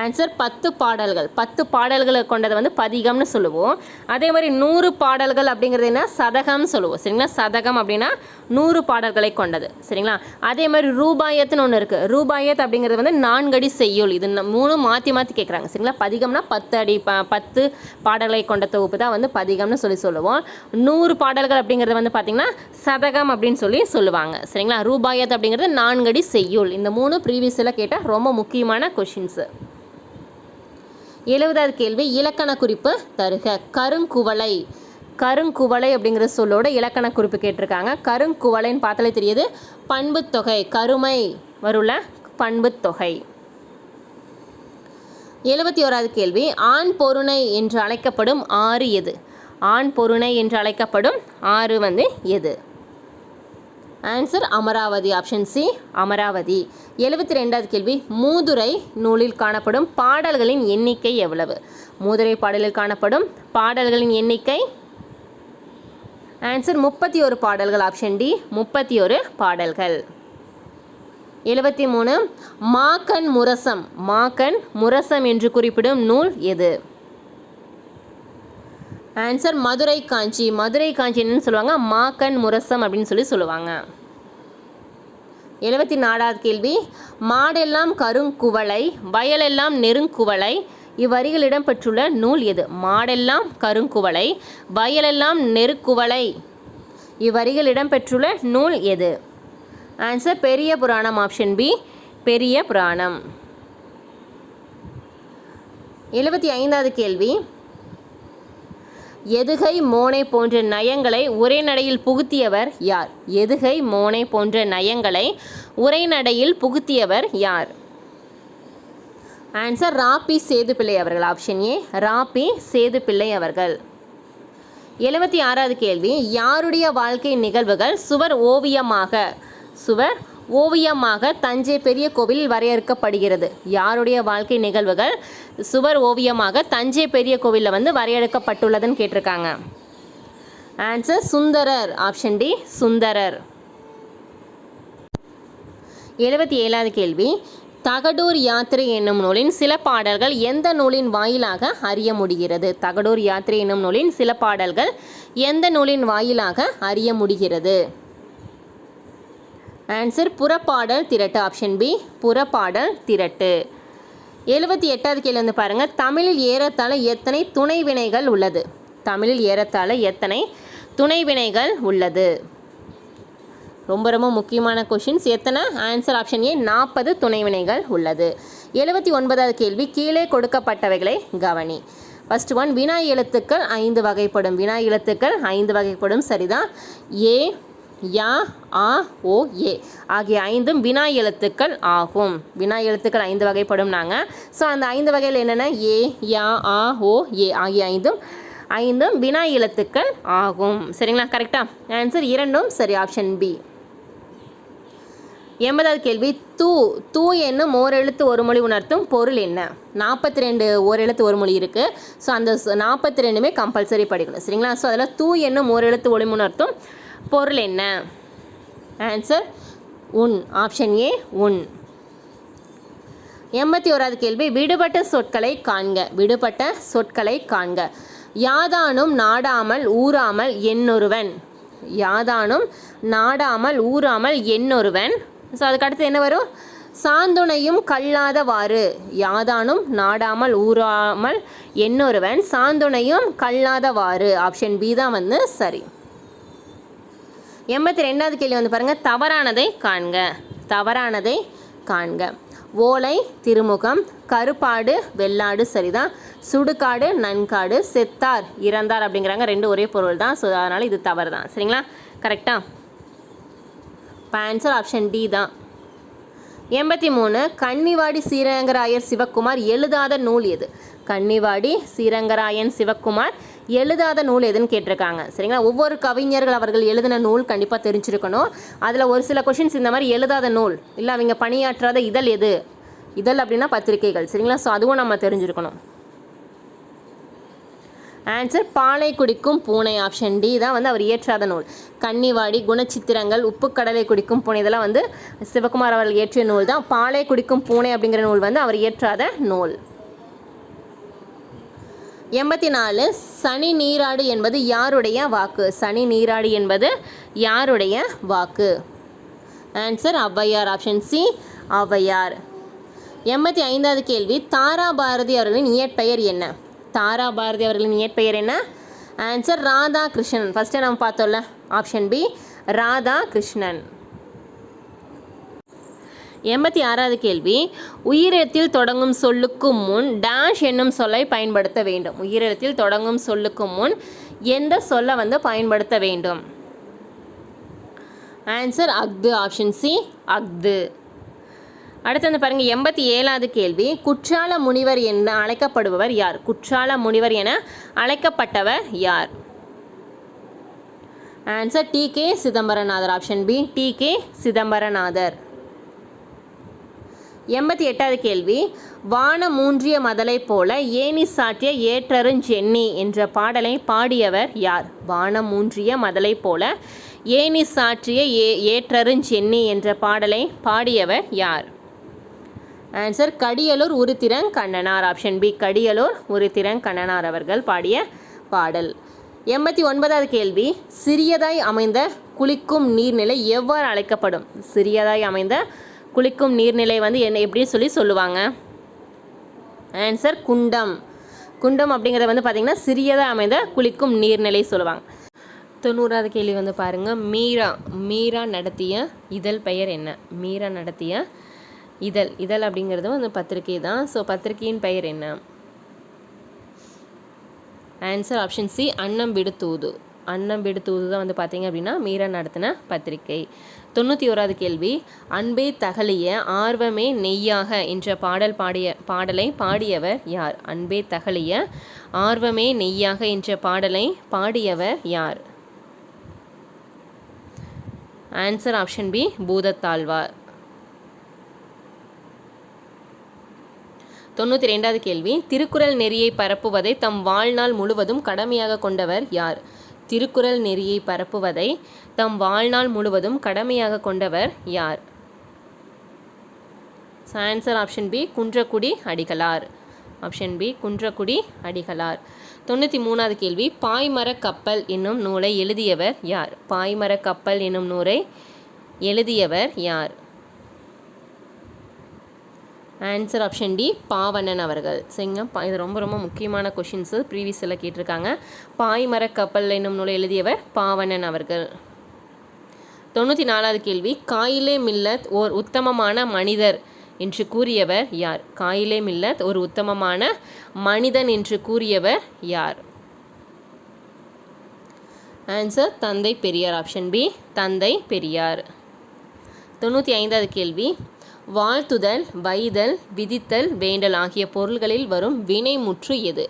ஆன்சர் 10 பாடல்கள். 10 பாடல்களை கொண்டது வந்து பதிகம்னு சொல்லுவோம். அதே மாதிரி 100 பாடல்கள் அப்படிங்கிறது என்ன? சதகம்னு சொல்லுவோம். சரிங்களா? சதகம் அப்படின்னா 100 பாடல்களை கொண்டது. சரிங்களா? அதே மாதிரி ரூபாயத்துன்னு ஒன்று இருக்குது. ரூபாயத் அப்படிங்கிறது வந்து 4 அடி செய்யுள். இது 3 மாற்றி கேட்குறாங்க. சரிங்களா? பதிகம்னா 10 பாடல்களை கொண்ட தொகுப்பு தான் வந்து பதிகம்னு சொல்லுவோம். 100 பாடல்கள் அப்படிங்கிறது வந்து பார்த்திங்கன்னா சதகம் அப்படின்னு சொல்லுவாங்க. சரிங்களா? ரூபாயத் அப்படிங்கிறது 4 அடி செய்யுள். இந்த 3 ப்ரீவியஸில் கேட்டால் ரொம்ப முக்கியமான கொஷின்ஸு. 70வது கேள்வி. இலக்கண குறிப்பு தருக. கருங்குவளை அப்படிங்கிற சொல்லோட இலக்கண குறிப்பு கேட்டிருக்காங்க. கருங்குவளைன்னு பார்த்தாலே தெரியுது. பண்புத்தொகை, கருமை வருள்ள பண்புத்தொகை. 71வது கேள்வி. ஆண் பொருணை என்று அழைக்கப்படும் ஆறு எது? ஆண் பொருணை என்று அழைக்கப்படும் ஆறு வந்து எது? Answer Amaravathi, option C Amaravathi. 72வது கேள்வி, மூதுரை நூலில் காணப்படும் பாடல்களின் எண்ணிக்கை எவ்வளவு? மூதுரை பாடலில் காணப்படும் பாடல்களின் எண்ணிக்கை ஆன்சர் 31 பாடல்கள், ஆப்ஷன் டி 31 பாடல்கள். 73 மாக்கன் முரசம், மாக்கன் முரசம் என்று குறிப்பிடும் நூல் எது? ஆன்சர் மதுரை காஞ்சி, மதுரை காஞ்சி என்னன்னு சொல்லுவாங்க? மாக்கன் முரசம் அப்படின்னு சொல்லுவாங்க. 74வது கேள்வி, மாடெல்லாம் கருங்குவளை வயலெல்லாம் நெருங்குவளை இவ்வரிகள் இடம்பெற்றுள்ள நூல் எது? மாடெல்லாம் கருங்குவளை வயலெல்லாம் நெருக்குவளை இவ்வரிகள் இடம்பெற்றுள்ள நூல் எது? ஆன்சர் பெரிய புராணம், ஆப்ஷன் பி பெரிய புராணம். 75வது கேள்வி, எதுகை மோனை போன்ற நயங்களை உரைநடையில் புகுத்தியவர் யார்? எதுகை மோனை போன்ற நயங்களை உரைநடையில் புகுத்தியவர் யார்? ஆன்சர் ராபி சேதுப்பிள்ளை அவர்கள், ஆப்ஷன் ஏ ராபி சேதுப்பிள்ளை அவர்கள். 76வது கேள்வி, யாருடைய வாழ்க்கை நிகழ்வுகள் சுவர் ஓவியமாக தஞ்சை பெரிய கோவிலில் வரையறுக்கப்படுகிறது? யாருடைய வாழ்க்கை நிகழ்வுகள் சுவர் ஓவியமாக தஞ்சை பெரிய கோவிலில் வரையறுக்கப்பட்டுள்ளதுன்னு கேட்டிருக்காங்க. Answer Sundarar, option D Sundarar. 77வது கேள்வி, தகடூர் யாத்திரை என்னும் நூலின் சில பாடல்கள் எந்த நூலின் வாயிலாக அறிய முடிகிறது? தகடூர் யாத்திரை என்னும் நூலின் சில பாடல்கள் எந்த நூலின் வாயிலாக அறிய முடிகிறது? ஆன்சர் புறப்பாடல் திரட்டு, ஆப்ஷன் பி புறப்பாடல் திரட்டு. 78வது கேள்வி பாருங்கள், தமிழில் ஏறத்தாழ எத்தனை துணை வினைகள் உள்ளது? தமிழில் ஏறத்தாழ எத்தனை துணை வினைகள் உள்ளது? ரொம்ப ரொம்ப முக்கியமான கொஷின்ஸ். எத்தனை? ஆன்சர் ஆப்ஷன் ஏ 40 துணை வினைகள் உள்ளது. 79வது கேள்வி, கீழே கொடுக்கப்பட்டவைகளை கவனி. ஃபர்ஸ்ட் ஒன், வினா எழுத்துக்கள் 5 வகைப்படும். வினா எழுத்துக்கள் 5 வகைப்படும், சரிதான். ஏ, யா, ஆ, ஓ, ஏ ஆகிய 5ம் வினா எழுத்துக்கள் ஆகும். வினா எழுத்துக்கள் 5 வகைப்படும் நாங்கள். ஸோ அந்த 5 வகையில் என்னென்ன? ஏ, யா, ஆ, ஓ, ஏ ஆகிய 5ம் வினா எழுத்துக்கள் ஆகும். சரிங்களா? கரெக்டா? ஆன்சர் 2ம் சரி, ஆப்ஷன் பி. 80வது கேள்வி, தூ என்னும் ஓரெழுத்து ஒரு மொழி உணர்த்தும் பொருள் என்ன? 42 ஓரெழுத்து ஒரு மொழி இருக்குது. ஸோ அந்த 42மே கம்பல்சரி படிக்கணும், சரிங்களா? ஸோ அதில் தூ என்னும் ஓரெழுத்து ஒளி உணர்த்தும் பொருள் என்ன? ஆன்சர் உன், ஆப்ஷன் ஏ உன். 81வது கேள்வி, விடுபட்ட சொற்களை காண்க. விடுபட்ட சொற்களை காண்க. யாதானும் நாடாமல் ஊராமல் என்னொருவன். யாதானும் நாடாமல் ஊராமல் என்னொருவன். ஸோ அதுக்கடுத்து என்ன வரும்? சாந்துணையும் கல்லாதவாறு. யாதானும் நாடாமல் ஊராமல் என்னொருவன் சாந்துணையும் கல்லாதவாறு, ஆப்ஷன் பி தான் சரி. 82வது கேள்வி பாருங்கள், தவறானதை காண்க. தவறானதை காண்க. ஓலை திருமுகம், கருப்பாடு வெள்ளாடு, சரிதான். சுடுகாடு நன்காடு, செத்தார் இறந்தார் அப்படிங்கிறாங்க, 2 ஒரே பொருள் தான். ஸோ அதனால் இது தவறு தான், சரிங்களா? கரெக்டா? ஆன்சர் ஆப்ஷன் டி தான். 83, கன்னிவாடி ஸ்ரீரங்கராயர் சிவக்குமார் எழுதாத நூல் எது? கன்னிவாடி ஸ்ரீரங்கராயன் சிவக்குமார் எழுதாத நூல் எதுன்னு கேட்டிருக்காங்க, சரிங்களா? ஒவ்வொரு கவிஞர்கள் அவர்கள் எழுதின நூல் கண்டிப்பாக தெரிஞ்சிருக்கணும். அதில் ஒரு சில கொஷின்ஸ் இந்த மாதிரி எழுதாத நூல் இல்லை அவங்க பணியாற்றாத இதழ் எது? இதழ் அப்படின்னா பத்திரிகைகள், சரிங்களா? ஸோ அதுவும் நம்ம தெரிஞ்சிருக்கணும். ஆன்சர் பாலை குடிக்கும் பூனை, ஆப்ஷன் டி தான் அவர் இயற்றாத நூல். கன்னிவாடி, குணச்சித்திரங்கள், உப்புக்கடலை குடிக்கும் பூனை இதெல்லாம் சிவகுமார் அவர்கள் இயற்றிய நூல் தான். பாலை குடிக்கும் பூனை அப்படிங்கிற நூல் அவர் இயற்றாத நூல். 84, சனி நீராடு என்பது யாருடைய வாக்கு? சனி நீராடு என்பது யாருடைய வாக்கு? Answer Avvaiyar, option C Avvaiyar. 85வது கேள்வி, தாரா பாரதி அவர்களின் இயற்பெயர் என்ன? தாரா பாரதி அவர்களின் இயற்பெயர் என்ன? ஆன்சர் ராதாகிருஷ்ணன். ஃபஸ்ட்டு நம்ம பார்த்தோம்ல, ஆப்ஷன் பி ராதாகிருஷ்ணன். 86வது கேள்வி, உயிரெழுத்தில் தொடங்கும் சொல்லுக்கு முன் டேஷ் என்னும் சொல்லை பயன்படுத்த வேண்டும். உயிரெழுத்தில் தொடங்கும் சொல்லுக்கு முன் எந்த சொல்லை பயன்படுத்த வேண்டும்? ஆன்சர் அக்து, ஆப்ஷன் சி அக்து. அடுத்து பாருங்கள், 87வது கேள்வி, குற்றால முனிவர் என அழைக்கப்படுபவர் யார்? குற்றால முனிவர் என அழைக்கப்பட்டவர் யார்? Answer T K. Chidambaranathar. Option B T K. Chidambaranathar. 88வது கேள்வி, வானமூன்றிய மதலை போல ஏணி சாற்றிய ஏற்றருஞ்சென்னி என்ற பாடலை பாடியவர் யார்? வானமூன்றிய மதலை போல ஏணி சாற்றிய ஏற்றருஞ்சென்னி என்ற பாடலை பாடியவர் யார்? Answer Kadiyalur Uruthirankannanar. Option B Kadiyalur Uruthirankannanar அவர்கள் பாடிய பாடல். 89வது கேள்வி, சிறியதாய் அமைந்த குளிக்கும் நீர்நிலை எவ்வாறு அழைக்கப்படும்? சிறியதாய் அமைந்த குளிக்கும் நீர்நிலை வந்து எப்படி சொல்லுவாங்க? ஆன்சர் குண்டம். குண்டம் அப்படிங்கிறத வந்து பார்த்திங்கன்னா சிறியதாக அமைந்த குளிக்கும் நீர்நிலை சொல்லுவாங்க. 90வது கேள்வி வந்து பாருங்கள், மீரா நடத்திய இதழ் பெயர் என்ன? மீரா நடத்திய இதழ் அப்படிங்கிறது வந்து பத்திரிகை தான். ஸோ பத்திரிகையின் பெயர் என்ன? ஆன்சர் ஆப்ஷன் சி அன்னம் விடுத்தூது. அன்னம் விடுத்தூது தான் வந்து பார்த்திங்க அப்படின்னா மீரா நடத்தின பத்திரிகை. 91வது கேள்வி, அன்பே தகலிய ஆர்வமே நெய்யாக என்ற பாடலை பாடியவர் யார்? அன்பே தகலிய ஆர்வமே நெய்யாக என்ற பாடலை பாடியவர் யார்? ஆன்சர் ஆப்ஷன் பி பூதத்தாழ்வார். 92வது கேள்வி, திருக்குறள் நெறியை பரப்புவதை தம் வாழ்நாள் முழுவதும் கடமையாக கொண்டவர் யார்? திருக்குறள் நெறியை பரப்புவதை தம் வாழ்நாள் முழுவதும் கடமையாக கொண்டவர் யார்? ஆன்சர் ஆப்ஷன் பி குன்றக்குடி அடிகளார். ஆப்ஷன் பி குன்றக்குடி அடிகளார். 93வது கேள்வி, பாய்மரக் கப்பல் என்னும் நூலை எழுதியவர் யார்? பாய்மரக் கப்பல் என்னும் நூலை எழுதியவர் யார்? ஆன்சர் ஆப்ஷன் டி பாவண்ணன் அவர்கள். சரிங்க, இது ரொம்ப ரொம்ப முக்கியமான கொஷின்ஸு, ப்ரீவியஸில் கேட்டிருக்காங்க. பாய்மரக் கப்பல் என்னும் நூலை எழுதியவர் பாவண்ணன் அவர்கள். 94வது கேள்வி, காயிலே மில்லத் ஓர் உத்தமமான மனிதர் என்று கூறியவர் யார்? காயிலே மில்லத் ஒரு உத்தமமான மனிதன் என்று கூறியவர் யார்? ஆன்சர் தந்தை பெரியார். ஆப்ஷன் பி தந்தை பெரியார். 95வது கேள்வி, வாழ்த்துதல், வைதல், விதித்தல், வேண்டல் ஆகிய பொருள்களில் வரும் வினைமுற்று எது?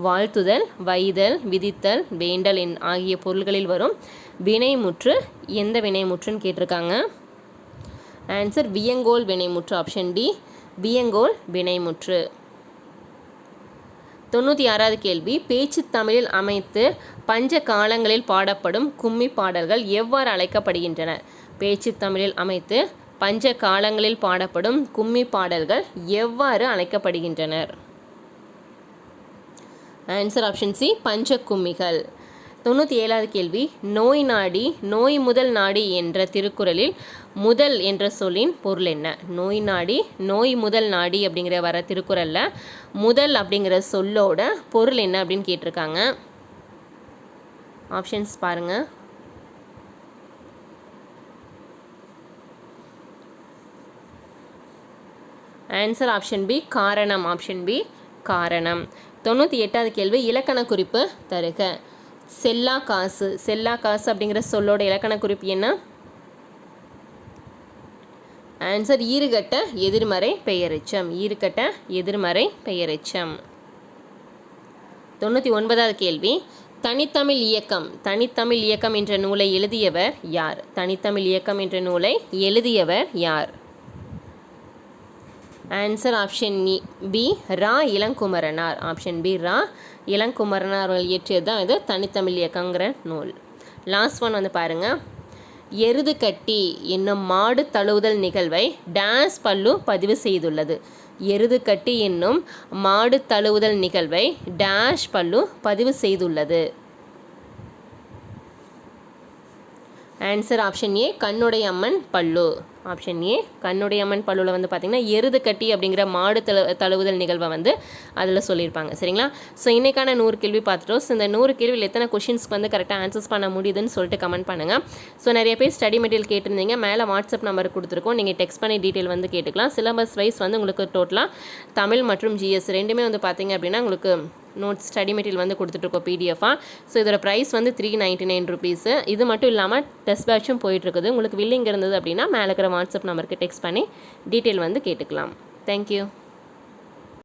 வாழ்த்துதல், வைதல், விதித்தல், வேண்டல் ஆகிய பொருள்களில் வரும் வினைமுற்று எந்த வினைமுற்றுன்னு கேட்டிருக்காங்க. ஆன்சர் வியங்கோல் வினைமுற்று. ஆப்ஷன் டி வியங்கோல் வினைமுற்று. 96வது கேள்வி, பேச்சு தமிழில் அமைத்து பஞ்ச காலங்களில் பாடப்படும் கும்மி பாடல்கள் எவ்வாறு அழைக்கப்படுகின்றன? பேச்சு தமிழில் அமைத்து பஞ்ச காலங்களில் பாடப்படும் கும்மி பாடல்கள் எவ்வாறு அழைக்கப்படுகின்றனர்? ஆன்சர் ஆப்ஷன் சி பஞ்ச கும்மிகள். 97வது கேள்வி, நோய் நாடி நோய் முதல் நாடி என்ற திருக்குறளில் முதல் என்ற சொல்லின் பொருள் என்ன? நோய் நாடி நோய் முதல் நாடி அப்படிங்கிற வர திருக்குறளில் முதல் அப்படிங்கிற சொல்லோட பொருள் என்ன அப்படின்னு கேட்டிருக்காங்க. ஆப்ஷன்ஸ் பாருங்கள். ஆன்சர் ஆப்ஷன் பி காரணம். ஆப்ஷன் பி காரணம். 98வது கேள்வி, இலக்கண குறிப்பு தருக. செல்லா காசு. செல்லா காசு அப்படிங்கிற சொல்லோட இலக்கண குறிப்பு என்ன? ஆன்சர் ஈறுகட்ட எதிர்மறை பெயரெச்சம். ஈறுகட்ட எதிர்மறை பெயரெச்சம். 99வது கேள்வி, தனித்தமிழ் இயக்கம். தனித்தமிழ் இயக்கம் என்ற நூலை எழுதியவர் யார்? தனித்தமிழ் இயக்கம் என்ற நூலை எழுதியவர் யார்? ஆன்சர் ஆப்ஷன் பி ரா இளங்குமரனார். ஆப்ஷன் பி ரா இளங்குமரனார் அவர்கள் இயற்றியது தான் இது தனித்தமிழ் இயக்கங்கிற நூல். லாஸ்ட் ஒன் வந்து பாருங்கள், எருது கட்டி என்னும் மாடு தழுவுதல் நிகழ்வை டேஸ் பல்லு பதிவு செய்துள்ளது. எருது கட்டி என்னும் மாடு தழுவுதல் நிகழ்வை டேஷ் பல்லு பதிவு செய்துள்ளது. ஆன்சர் ஆப்ஷன் ஏ கண்ணுடைய அம்மன் பல்லு. ஆப்ஷன் ஏ கண்ணுடைய அம்மன் பல்லுவில் வந்து பார்த்திங்கன்னா எருது கட்டி அப்படிங்கிற மாடு தழுவுதல் நிகழ்வை வந்து அதில் சொல்லியிருப்பாங்க. சரிங்களா? ஸோ இன்றைக்கான 100 கேள்வி பார்த்துட்டோம். ஸோ இந்த 100 கேள்வியில் எத்தனை கொஷின்ஸ்க்கு வந்து கரெக்டாக ஆன்சர்ஸ் பண்ண முடியுதுன்னு சொல்லிட்டு கமெண்ட் பண்ணுங்கள். ஸோ நிறைய பேர் ஸ்டடி மெட்டீரியல் கேட்டிருந்தீங்க, மேலே வாட்ஸ்அப் நம்பர் கொடுத்துருக்கோம், நீங்கள் டெக்ஸ்ட் பண்ணி டீட்டெயில் வந்து கேட்டுக்கலாம். சிலபஸ் வைஸ் வந்து உங்களுக்கு டோட்டலாக தமிழ் மற்றும் ஜிஎஸ் ரெண்டுமே வந்து பார்த்திங்க அப்படின்னா உங்களுக்கு நோட்ஸ் ஸ்டடி மெட்டீரியல் வந்து கொடுத்துட்ருக்கோம் பிடிஎஃபாக. ஸோ இதோட ப்ரைஸ் வந்து 399 ருபீஸு. இது மட்டும் இல்லாமல் டெஸ்ட் பேட்சும் போயிட்டுருக்குது. உங்களுக்கு வில்லிங் இருந்தது அப்படின்னா மேலே இருக்கிற வாட்ஸ்அப் நம்பருக்கு டெக்ஸ்ட் பண்ணி டீட்டெயில் வந்து கேட்டுக்கலாம். தேங்க்யூ.